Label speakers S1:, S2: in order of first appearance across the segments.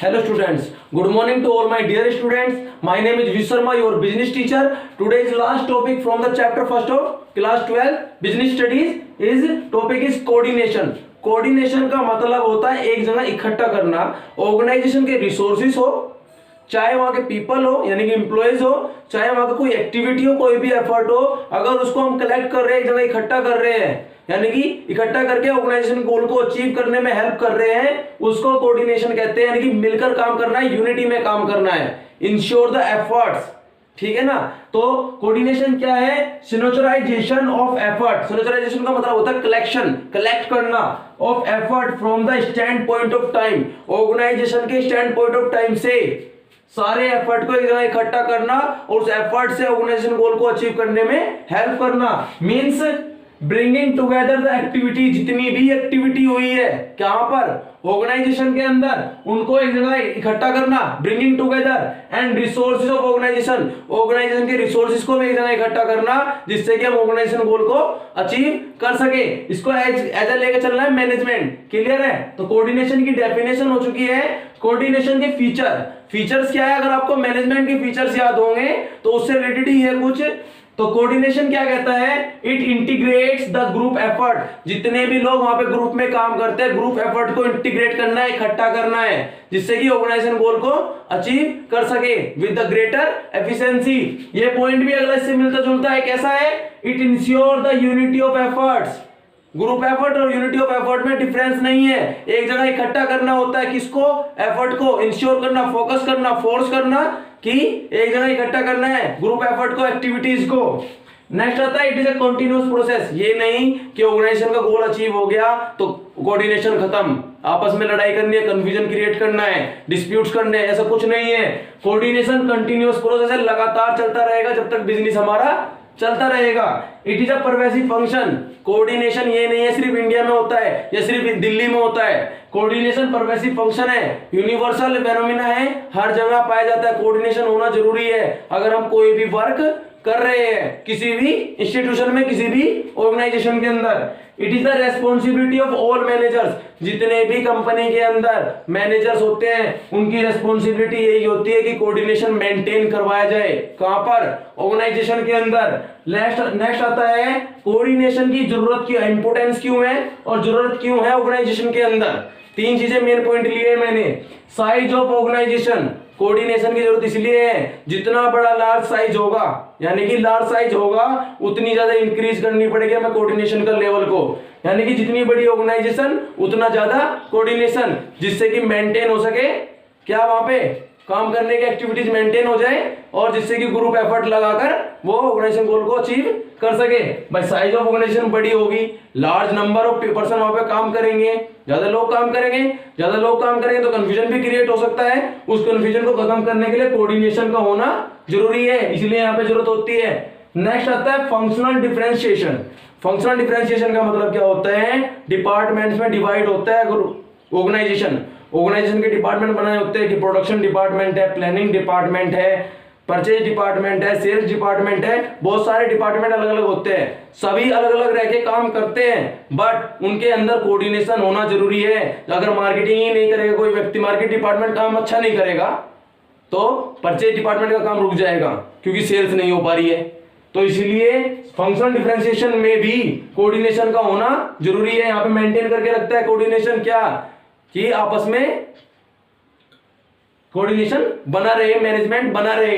S1: Hello students, good morning to all my dear students. My name is Vishnu Sharma, your business teacher. Today's last topic from the chapter first of class 12 business studies is topic is coordination. Coordination का मतलब होता है एक जगह इकट्ठा करना, organisation के resources हो, चाहे वहां के पीपल हो यानी कि एम्प्लॉयज हो, चाहे वहां का कोई एक्टिविटी हो, कोई भी एफर्ट हो, अगर उसको हम कलेक्ट कर रहे हैं, एक जगह इकट्ठा कर रहे हैं यानी कि इकट्ठा करके ऑर्गेनाइजेशन गोल को अचीव करने में हेल्प कर रहे हैं, उसको कोऑर्डिनेशन कहते हैं। यानी कि मिलकर काम करना है, यूनिटी में काम करना है, इंश्योर द एफर्ट्स, ठीक है ना। तो कोऑर्डिनेशन क्या है? सिनोचराइजेशन ऑफ एफर्ट। सिनोचराइजेशन का मतलब होता है कलेक्शन, कलेक्ट करना of effort from the standpoint of time. Organisation के स्टैंड पॉइंट ऑफ टाइम से सारे एफर्ट को एक जगह इकट्ठा करना और उस एफर्ट से ऑर्गेनाइजेशन गोल को अचीव करने में हेल्प करना। Means bringing together the activity, जितनी भी एक्टिविटी हुई है कहां पर ऑर्गेनाइजेशन के अंदर, उनको एक जगह इकट्ठा करना, bringing together and resources of organisation, organisation के रिसोर्सेज को भी एक जगह इकट्ठा करना जिससे कि हम ऑर्गेनाइजेशन गोल को अचीव कर सके। इसको एज लेके चलना है मैनेजमेंट। क्लियर है? तो कोऑर्डिनेशन की डेफिनेशन हो चुकी है। कोऑर्डिनेशन के फीचर्स क्या है? अगर आपको मैनेजमेंट के फीचर्स याद होंगे तो उससे रिलेटेड ही है कुछ। तो कोऑर्डिनेशन क्या कहता है? It integrates the group effort. जितने भी लोग वहां पे ग्रुप में काम करते हैं, ग्रुप एफर्ट को इंटीग्रेट करना है, इकट्ठा करना है जिससे कि ऑर्गेनाइजेशन गोल को अचीव कर सके विद द ग्रेटर एफिशिएंसी। ये पॉइंट भी अगला इससे मिलता जुलता है। कैसा है? It ensure the unity of efforts. Group effort और यूनिटी ऑफ एफर्ट में डिफरेंस नहीं है। एक जगह इकट्ठा करना होता है किसको? एफर्ट को। इंश्योर करना, फोकस करना, फोर्स करना कि एक जगह इकट्ठा करना है ग्रुप एफर्ट को, एक्टिविटीज को। नेक्स्ट आता है it is a continuous process. ये नहीं कि ऑर्गेनाइजेशन का गोल अचीव हो गया तो कोऑर्डिनेशन खत्म, आपस में लड़ाई करनी है, कंफ्यूजन क्रिएट करना है, डिस्प्यूट्स करने हैं, ऐसा कुछ नहीं है। कोऑर्डिनेशन कंटिन्यूअस प्रोसेस है, लगातार चलता रहेगा जब तक बिजनेस हमारा चलता रहेगा। It is a pervasive function. Coordination ये नहीं है सिर्फ इंडिया में होता है या सिर्फ दिल्ली में होता है। कोऑर्डिनेशन परवेसिव फंक्शन है, यूनिवर्सल फेनोमेना है, हर जगह पाया जाता है। कोऑर्डिनेशन होना जरूरी है अगर हम कोई भी वर्क कर रहे हैं किसी भी इंस्टीट्यूशन में, किसी भी ऑर्गेनाइजेशन के अंदर। It is the responsibility of all managers. जितने भी कंपनी के अंदर मैनेजर्स होते हैं उनकी रेस्पॉन्सिबिलिटी यही होती है कि कोऑर्डिनेशन मेंटेन करवाया जाए। कहां पर? ऑर्गेनाइजेशन के अंदर। नेक्स्ट आता है कोऑर्डिनेशन की जरूरत की इंपोर्टेंस क्यों है और जरूरत क्यों है ऑर्गेनाइजेशन के अंदर। तीन चीजें मेन पॉइंट लिए मैंने। साइज ऑफ ऑर्गेनाइजेशन, कोऑर्डिनेशन की जरूरत इसलिए है जितना बड़ा लार्ज साइज होगा यानी कि लार्ज साइज होगा उतनी ज्यादा इंक्रीज करनी पड़ेगी हमें कोऑर्डिनेशन का लेवल को। यानी कि जितनी बड़ी ऑर्गेनाइजेशन उतना ज्यादा कोऑर्डिनेशन, जिससे कि मेंटेन हो सके क्या वहां पे काम करने की एक्टिविटीज मेंटेन हो जाए और जिससे कि ग्रुप एफर्ट लगाकर वो ऑर्गेनाइजेशन गोल को अचीव कर सके। भाई साइज ऑफ ऑर्गेनाइजेशन बड़ी होगी, लार्ज नंबर ऑफ पर्सन वहां पे काम करेंगे, ज्यादा लोग काम करेंगे तो कंफ्यूजन भी क्रिएट हो सकता है। उस कंफ्यूजन को खत्म करने के लिए कोऑर्डिनेशन का होना जरूरी है, इसलिए यहाँ पे जरूरत होती है। नेक्स्ट आता है फंक्शनल डिफरेंशिएशन। फंक्शनल डिफरेंशिएशन का मतलब क्या होता है? डिपार्टमेंट्स में डिवाइड होता है ऑर्गेनाइजेशन के डिपार्टमेंट बनाए होते हैं कि प्रोडक्शन डिपार्टमेंट है, प्लानिंग डिपार्टमेंट है, परचेज डिपार्टमेंट है, सेल्स डिपार्टमेंट है, बहुत सारे डिपार्टमेंट अलग अलग होते हैं। सभी अलग अलग रह के काम करते हैं बट उनके अंदर कोऑर्डिनेशन होना जरूरी है। अगर मार्केटिंग ही नहीं करेगा कोई व्यक्ति, मार्केट डिपार्टमेंट काम अच्छा नहीं करेगा तो परचेज डिपार्टमेंट का काम रुक जाएगा क्योंकि सेल्स नहीं हो पा रही है। तो इसलिए फंक्शनल डिफरेंशिएशन में भी कोऑर्डिनेशन का होना जरूरी है। यहाँ पे मेंटेन करके रखता है कोऑर्डिनेशन क्या कि आपस में कोऑर्डिनेशन बना रहे, मैनेजमेंट बना रहे।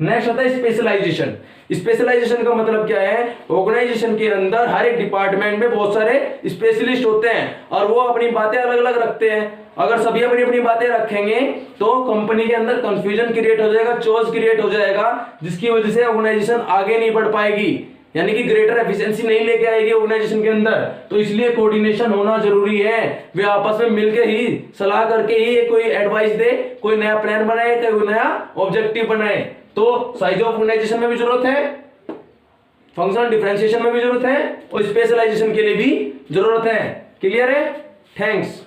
S1: नेक्स्ट आता है स्पेशलाइजेशन। स्पेशलाइजेशन का मतलब क्या है? ऑर्गेनाइजेशन के अंदर हर एक डिपार्टमेंट में बहुत सारे स्पेशलिस्ट होते हैं और वो अपनी बातें अलग अलग रखते हैं। अगर सभी अपनी अपनी बातें रखेंगे तो कंपनी के अंदर कंफ्यूजन क्रिएट हो जाएगा, चोज क्रिएट हो जाएगा, जिसकी वजह से ऑर्गेनाइजेशन आगे नहीं बढ़ पाएगी, यानी कि ग्रेटर एफिशिएंसी नहीं लेके आएगी ऑर्गेनाइजेशन के अंदर। तो इसलिए कोऑर्डिनेशन होना जरूरी है। वे आपस में मिलकर ही सलाह करके ही कोई एडवाइस दे, कोई नया प्लान बनाए, कोई नया ऑब्जेक्टिव बनाए। तो साइज ऑफ ऑर्गेनाइजेशन में भी जरूरत है, फंक्शनल डिफरेंशिएशन में भी जरूरत है और स्पेशलाइजेशन के लिए भी जरूरत है। क्लियर है? थैंक्स।